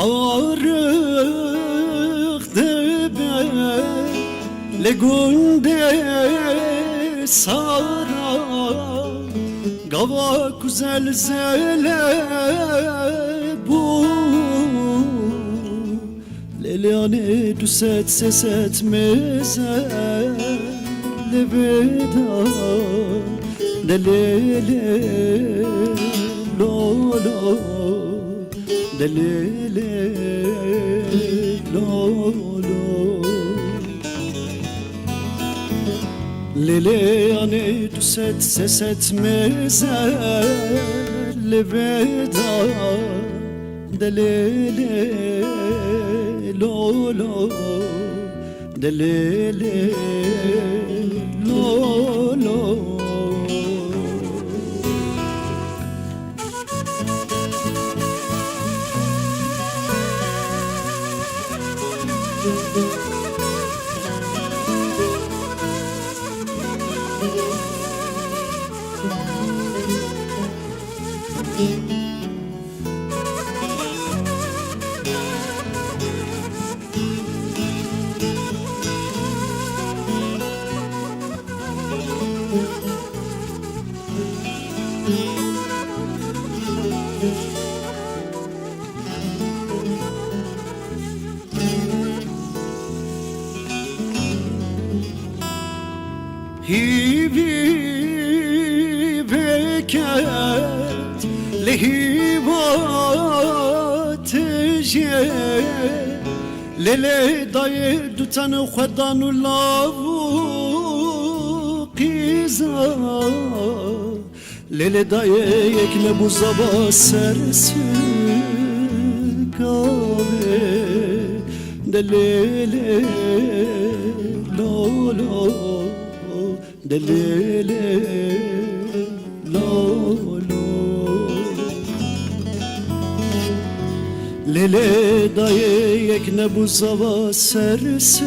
Arık debe legunde sara Gava güzel zele bu Lelane düset ses etmeze Lebeda delele lolo delele lolo Lele ane düset ses etmeze Lebeda delele lolo delele lolo Hivi veket lehivat je Lele daye dutanı khadanu lavu qiza Lele daye yekme bu zaba sersi kave Delele lolo delele lolo Lele daye yekne bu zava sersi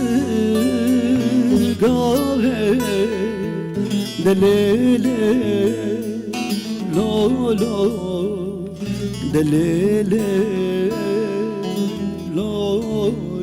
gave delele lolo delele lolo